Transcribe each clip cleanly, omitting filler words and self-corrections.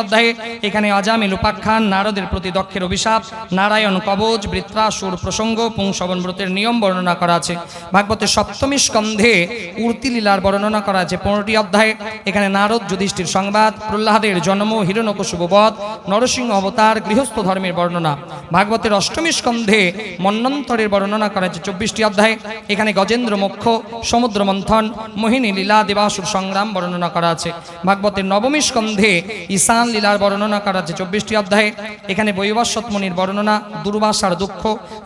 অধ্যায়ে এখানে অজামিল উপাখ্যান, নারদের প্রতি দক্ষের অভিশাপ, নারায়ণ কবচ, বৃত্রাসুর প্রসঙ্গ, পুংসবন ব্রতের নিয়ম বর্ণনা করা আছে। ভাগবতের সপ্তমী স্কন্ধে উর্তি লীলার বর্ণনা করা আছে 15টি অধ্যায়ে। এখানে নারদ যুধিষ্ঠির সংবাদ, প্রহ্লাদের জন্ম, হিরণ্যকশিপু বধ, নরসিংহ অবতার, গৃহস্থ ধর্মের বর্ণনা। ভাগবতের অষ্টমী স্কন্ধে মন্বন্তরের বর্ণনা করা আছে 24টি অধ্যায়ে। এখানে গজেন্দ্র মোক্ষ, সমুদ্র মন্থন, মোহিনী লীলা, দেবাসুর সংগ্রাম বর্ণনা করা আছে। ভাগবতের নবমী স্কন্ধে ঈশান লীলার বর্ণনা করা আছে 24টি অধ্যায়ে। এখানে বৈবস্বত মুনির বর্ণনা, দুর্বাসার দুঃখ,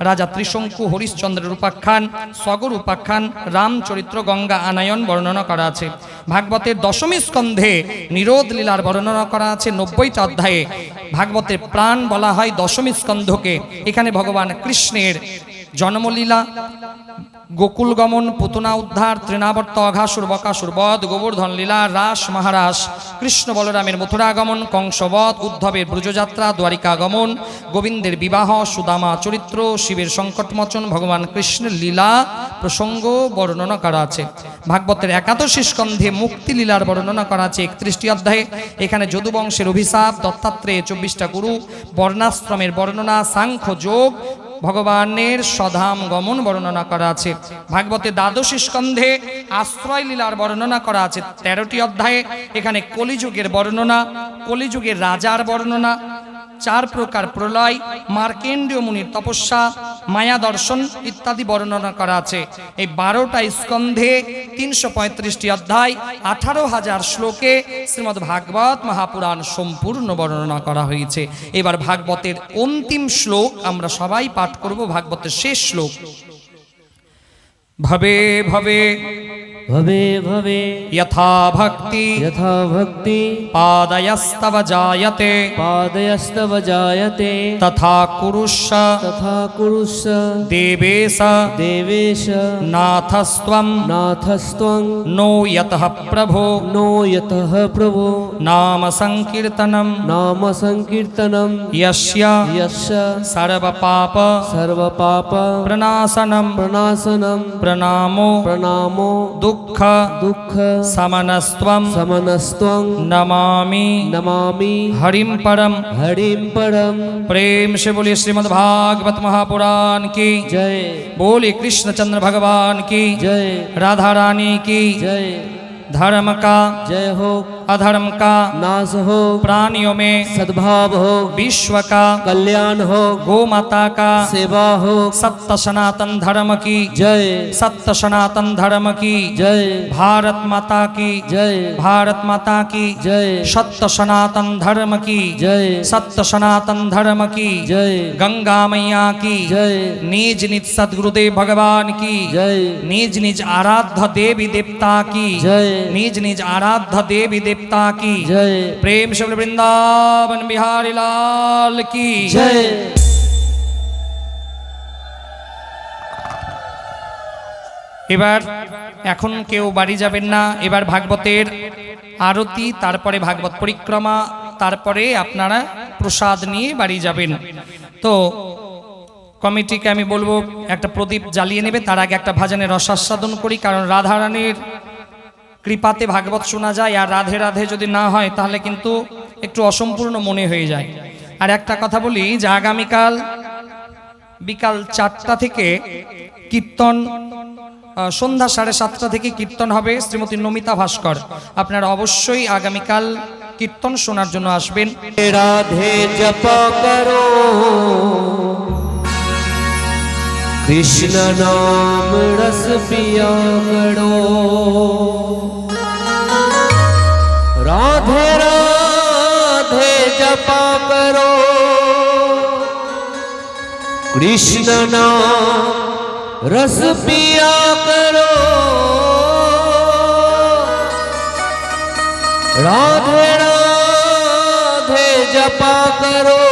রাজা ত্রিশঙ্কু হরিশ্চন্দ্রের উপাখ্যান, সগর উপাখ্যান, রামচরিত্র, গঙ্গা আনায়ন বর্ণনা করা আছে। ভাগবতের দশমী স্কন্ধে নিরোধ লীলার বর্ণনা করা আছে 90টা অধ্যায়ে। ভাগবতের প্রাণ বলা হয় দশমী স্কন্ধকে। এখানে ভগবান কৃষ্ণের জন্মলীলা, গোকুল গমন, পুতনা উদ্ধার, তৃণাবর্ত, অঘাসুর, বকাসুর বধ, গোবর্ধন লীলা, রাস মহারাস, কৃষ্ণ বলরামের মথুরাগমন, কংসবধ, উদ্ধবের ব্রজযাত্রা, দ্বারিকা গমন, গোবিন্দের বিবাহ, সুদামা চরিত্র, শিবের সংকটমোচন, ভগবান কৃষ্ণের লীলা প্রসঙ্গ বর্ণনা করা আছে। ভাগবতের একাদশী স্কন্ধে মুক্তি লীলার বর্ণনা করা আছে 31টি অধ্যায়ে। এখানে যদুবংশের অভিশাপ, দত্তাত্রেয় 24টা গুরু, বর্ণাশ্রমের বর্ণনা, সাংখ্য যোগ, ভগবানের স্বধাম গমন বর্ণনা করা আছে। ভাগবতের দ্বাদশী স্কন্ধে আশ্রয় লীলার বর্ণনা করা আছে 13টি অধ্যায়ে। এখানে কলিযুগের বর্ণনা, কলিযুগের রাজার বর্ণনা, 4 প্রকার প্রলয়, মার্কেন্ডীয় মুনির তপস্যা, মায়া দর্শন ইত্যাদি বর্ণনা করা আছে। এই 12টা স্কন্ধে 335টি অধ্যায়, 18,000 শ্লোকে শ্রীমদ্ ভাগবত মহাপুরাণ সম্পূর্ণ বর্ণনা করা হয়েছে। এবার ভাগবতের অন্তিম শ্লোক আমরা সবাই পাঠ করব, ভাগবতের শেষ শ্লোক। ভবে ভবে ভবে ভবে যথা ভক্তি পাদয়স্তব জায়তে পাদয়স্তব জায়তে তথা কুরুষ্য দেবেশ নাথস্ত্বং নো যতঃ প্রভো নাম সংকীর্তনম যস্য সর্বপাপ প্রনাশনম প্রণামো দুঃখ সমনস্ত্বং নমামি हरिम परम। प्रेम से बोलिए श्रीमद् भागवत महापुराण की जय। बोलिए कृष्णचंद्र भगवान की जय। राधा रानी की जय। धर्म का जय हो, अधर्म का नाश हो, प्राणियों में सद्भाव हो, विश्व का कल्याण हो, गो माता का सेवा हो। सत्य सनातन धर्म की जय। सत्य सनातन धर्म की जय। भारत माता की जय। भारत माता की जय। सत्य सनातन धर्म की जय। सत्य सनातन धर्म की जय। गंगा मैया की जय। निज निज सद्गुरुदेव भगवान की जय। निज निज आराध्य देवी देवता की जय। निज निज आराध्य देवी देवता की जय। प्रेम से वृंदावन बिहारी लाल की जय। এবার এখন কেউ বাড়ি যাবেন না। এবার ভাগবতের আরতি, তারপরে ভাগবত পরিক্রমা, তারপরে আপনারা প্রসাদ নিয়ে বাড়ি যাবেন। তো কমিটিকে আমি বলবো একটা প্রদীপ জ্বালিয়ে নেবে। তার আগে একটা ভজনের রসাস্বাদন করি, কারণ রাধারানীর কৃপাতে ভাগবত শোনা যায়, আর রাধে রাধে যদি না হয় তাহলে কিন্তু একটু অসম্পূর্ণ মনে হয়ে যায়। আর একটা কথা বলি যে আগামীকাল বিকাল 4টা থেকে কীর্তন, সন্ধ্যা 7:30 থেকে কীর্তন হবে শ্রীমতী নমিতা ভাস্কর। আপনারা অবশ্যই আগামীকাল কীর্তন শোনার জন্য আসবেন। राधे जप करो, कृष्ण नाम रस पिया करो। राधे राधे जप करो, कृष्ण नाम रस पिया करो। राधे राधे जपा करो,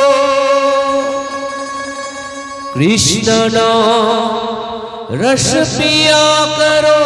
कृष्ण नाम रस पिया करो।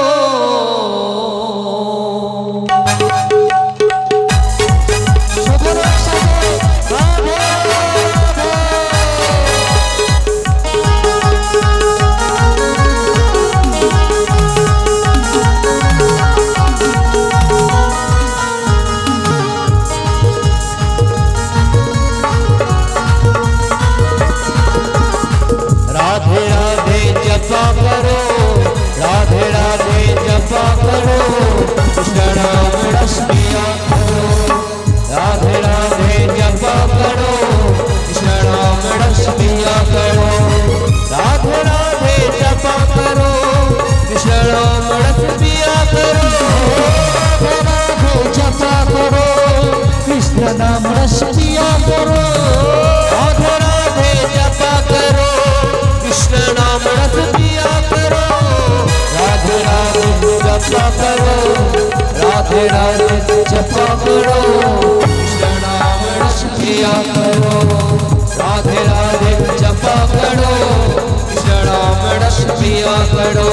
कृष्ण नाम रस पिया करो राधे जपा करो कृष्ण नाम रस पिया करो राधे राधे जपा करो कृष्ण नाम रस पिया करो राधे राधे जपा करो राधे राधे जपा करो कृष्ण नाम रस पिया करो राधे राधे जपा करो कृष्ण नाम रस पिया करो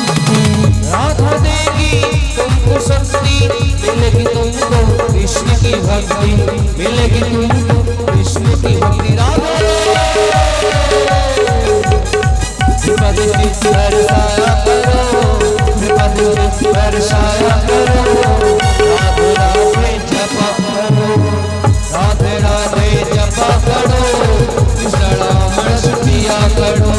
राधा देगी तुमको शक्ति मिलेगी तुमको कृष्ण की भक्ति मिलेगी तुमको कृष्ण की भक्ति राधा कृपा दृष्टि बरसाया करो कृपा दृष्टि बरसाया करो राधे राधे जपा करो राधे राधे जपा करो कृष्ण नाम रस पिया करो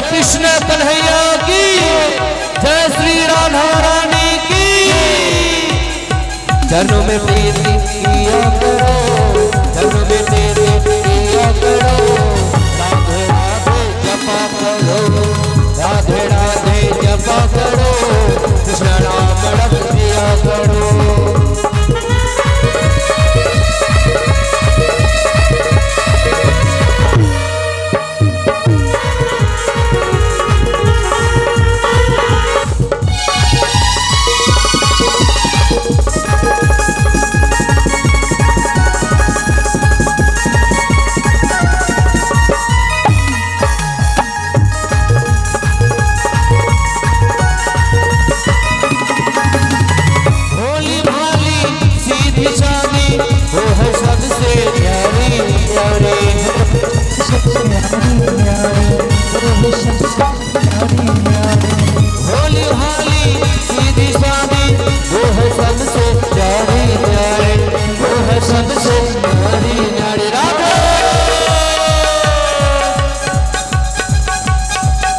कृष्ण कन्हैया की जय श्री राधा रानी की जन्म में प्रीति किया करो जन्म में तेरे किया करो राधे राधे जपा करो राधे राधे जपा करो कृष्ण नाम रस पिया करो होली भाली सीधी सादी वो है सबसे प्यारी प्यारे वो है सबसे प्यारी प्यारी राधा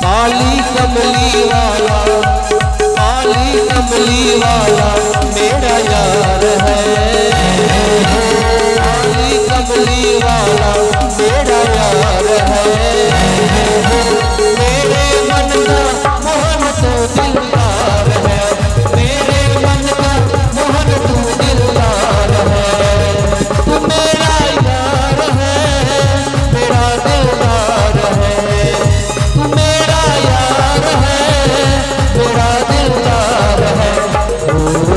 काली कमली वाला मेरा यार है काली कमली वाला मेरा यार है मेरे मन का मोहन तो दिलदार है मेरे मन का मोहन तो दिलदार है तू मेरा यार है मेरा दिलदार है तू मेरा यार है मेरा दिलदार है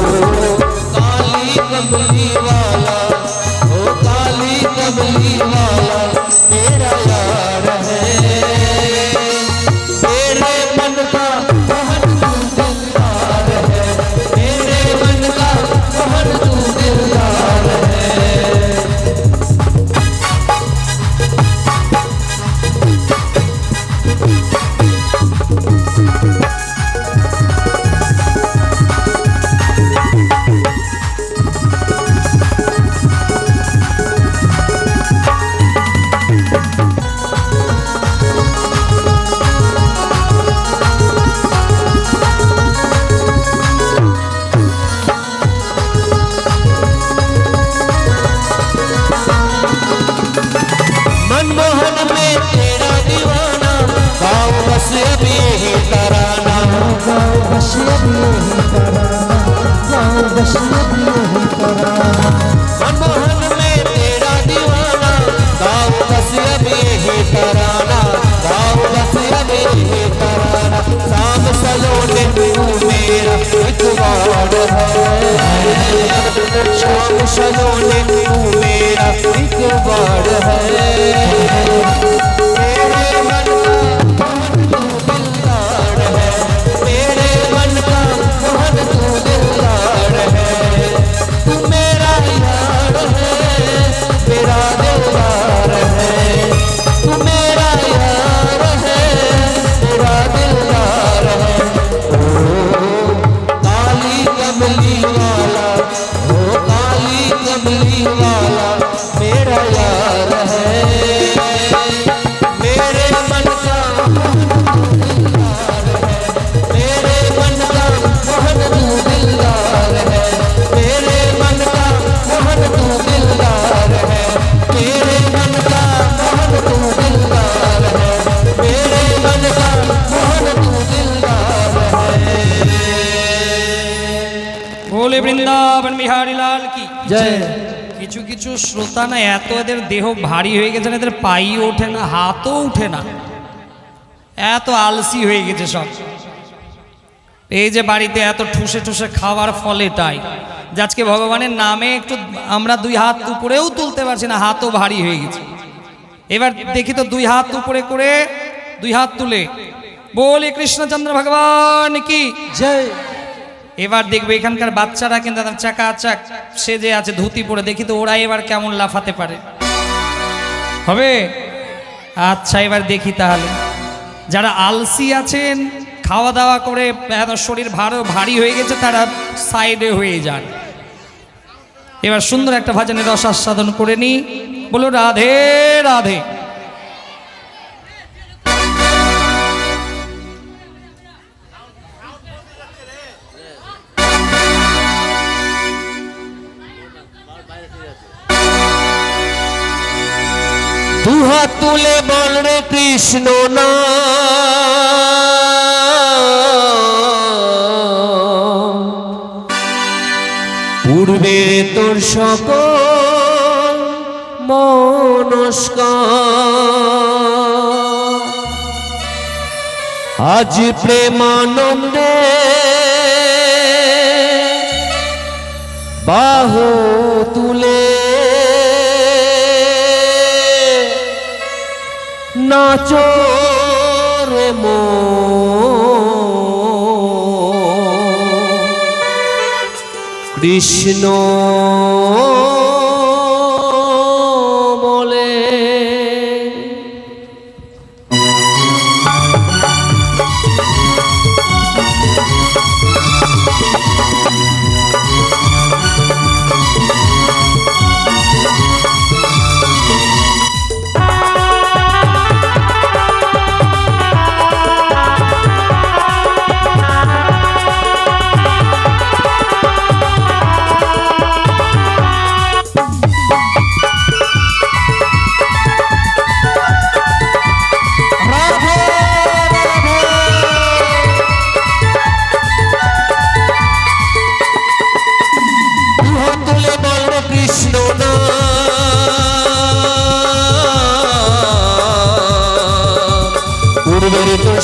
कृष्ण की यही तराना। मनमोहन में तेरा दीवाना, गाओ बस अब यही तराना, गाओ बस अब यही तराना। शाम सलोने तू मेरा इकबार है, शाम सलोने तू मेरा इकबार है। मेरे मन का मोहन तू दिलदार है, तू मेरा यार है, मेरा दिलदार है, तू मेरा यार है, मेरा दिलदार है। ओ काली कमली वाला, ओ काली कमली वाला मेरा यार है, मेरे मन का मेरे मन का मोहन तू दिलदार है, मेरे मन का मोहन तू दिलदार है, मेरे मन का मोहन तू दिलदार है, मेरे मन का मोहन तू दिलदार है। बोले বৃন্দাবন বিহারী লাল কি जय। কিছু কিছু শ্রোতা না এত এদের দেহ ভারী হয়ে গেছে না, এদের পাই ওঠে না, হাতও উঠে না, এত আলসি হয়ে গেছে সব। এই যে বাড়িতে এত ঠুসে ঠুসে খাওয়ার ফলেটাই যে আজকে ভগবানের নামে একটু আমরা দুই হাত উপরেও তুলতে পারছি না, হাতও ভারী হয়ে গেছে। এবার দেখি তো দুই হাত উপরে করে দুই হাত তুলে বলি কৃষ্ণচন্দ্র ভগবান কি। जय। এবার দেখবে এখানকার বাচ্চারা কিন্তু একদম চাকাচাক সেজে আছে ধুতি পরে, দেখি তো ওরা এবার কেমন লাফাতে পারে। হবে? আচ্ছা এবার দেখি তাহলে যারা আলসি আছেন, খাওয়া দাওয়া করে এত শরীর ভারী হয়ে গেছে, তারা সাইডে হয়ে যান। এবার সুন্দর একটা ভজনের রস আস্বাদন করে নি। বলো রাধে রাধে। तू हाथ तुले बोल रे कृष्ण ना, पूर्वे तोर सकल मनस्कामना, आज प्रेमानंदे बाहु तुले नाचो रे कृष्ण बोले।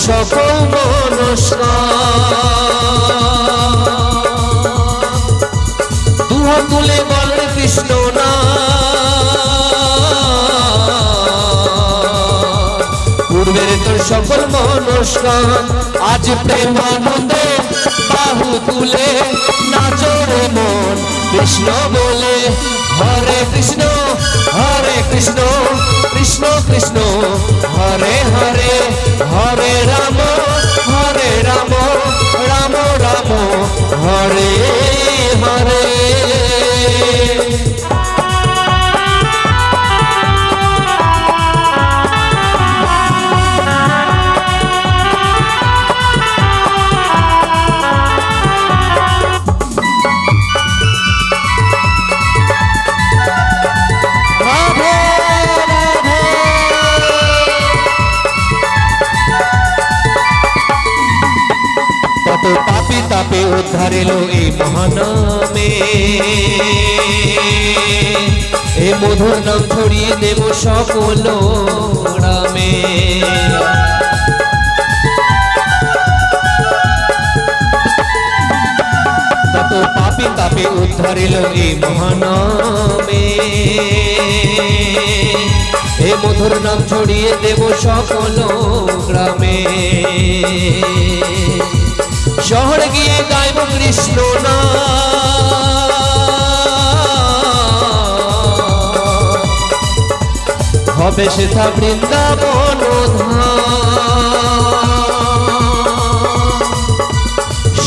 সকল মনস্কামনা, দুহাত তুলে বল রে কৃষ্ণ না, পূর্বের তোর সকল মনস্কাম, আজ প্রেমানন্দে বাহু তুলে নাচো রে মন কৃষ্ণ বলে। হরে কৃষ্ণ কৃষ্ণ কৃষ্ণ কৃষ্ণ হরে হরে, হরে রাম রাম রাম হরে হরে। পাপী তাপে উদ্ধার এলো এই মহানামে, এ মধুর নাম ছড়িয়ে দেব সকল গ্রামে। তত পাপী তাপে উদ্ধার এলো এই মহানামে, এ মধুর নাম ছড়িয়ে দেব সকল গ্রামে। শহরে গিয়ে গাইব কৃষ্ণ নাম, হবে সেথা বৃন্দাবন ধাম।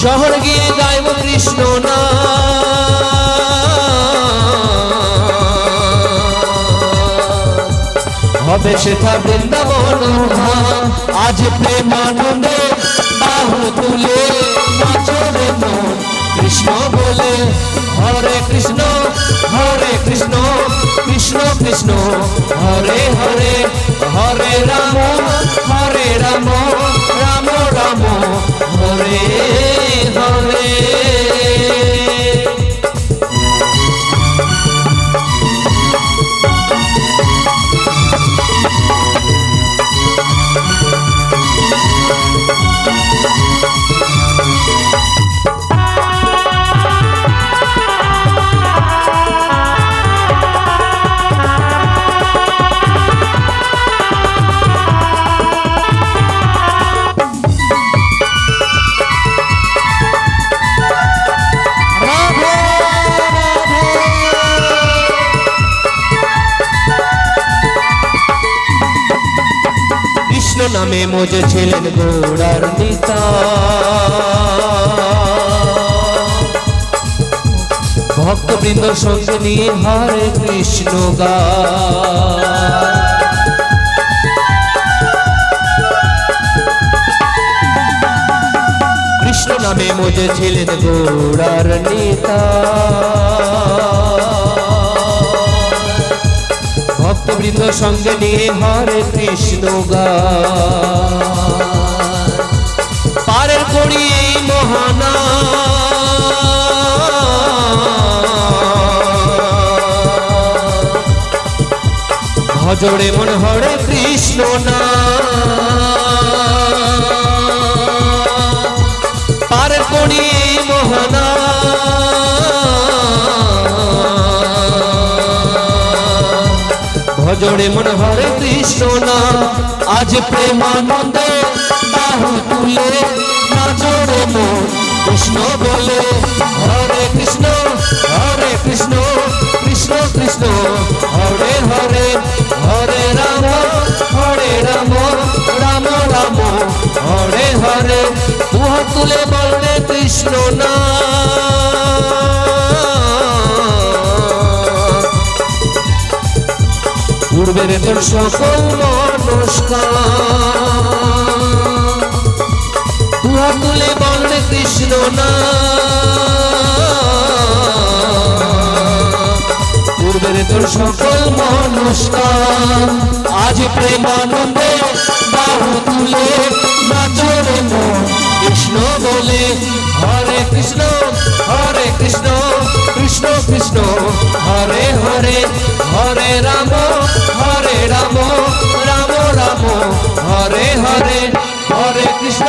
শহর গিয়ে গাইব কৃষ্ণ নাম, হবে সেথা বৃন্দাবন ধাম। আজ প্রেমানন্দে বাহু তুলে নাচরে মন কৃষ্ণ বলে, হরে কৃষ্ণ কৃষ্ণ কৃষ্ণ হরে হরে, হরে রাম রাম রাম হরে হরে। নামে মজে ছিলেন গোড়ার নিতা, ভক্তবৃন্দ সঙ্গে নিয়ে হরে কৃষ্ণ গায়। কৃষ্ণ নামে মজে ছিলেন গোড়ার নিতা, ভক্তবৃন্দ সঙ্গে নিয়ে হরে কৃষ্ণ গায়। পারের করি এই মহানাম, ভজরে মন হরে কৃষ্ণ নাম। পারের করি এই মহানাম, ভজরে মন হরে কৃষ্ণ নাম। আজ প্রেমানন্দে বাহু তুলে নাচরে মন কৃষ্ণ বলে, হরে কৃষ্ণ কৃষ্ণ কৃষ্ণ হরে হরে, হরে রাম রাম রাম হরে হরে। দুহাত তুলে বললে কৃষ্ণ নাম, পূর্বের তোর সকল নমস্কার। দুহাত তুলে বললে কৃষ্ণ নাম, পূর্বের তোর সকল নমস্কার। আজ প্রেমানন্দে বাহু তুলে নাচরে মন কৃষ্ণ বলে, হরে কৃষ্ণ কৃষ্ণ কৃষ্ণ হরে হরে, হরে রাম রাম রাম হরে হরে, হরে কৃষ্ণ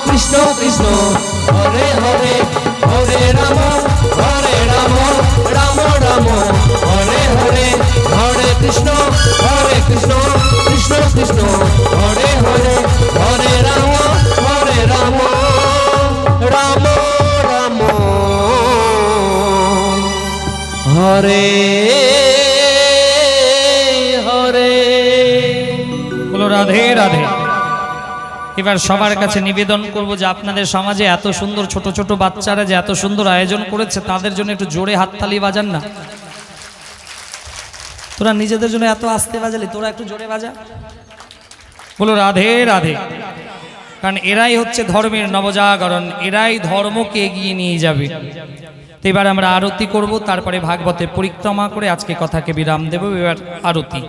কৃষ্ণ কৃষ্ণ হরে হরে, হরে রাম রাম রাম হরে হরে, হরে কৃষ্ণ কৃষ্ণ কৃষ্ণ হরে হরে, হরে রাম রাম রাম হরে হরে। বলো রাধে রাধে। এবার সবার কাছে নিবেদন করব যে আপনাদের সমাজে এত সুন্দর ছোট ছোট বাচ্চারা যে এত সুন্দর আয়োজন করেছে, তাদের জন্য একটু জোরে হাততালি বাজান না। তোরা নিজেদের জন্য এত আস্তে বাজালি, তোরা একটু জোরে বাজা। বলো রাধে রাধে। কারণ এরাই হচ্ছে ধর্মের নবজাগরণ, এরাই ধর্মকে এগিয়ে নিয়ে যাবে। তো এবার আমরা আরতি করব, তারপরে ভাগবতে পরিক্রমা করে আজকে কথাকে বিরাম দেব। এবার আরতি।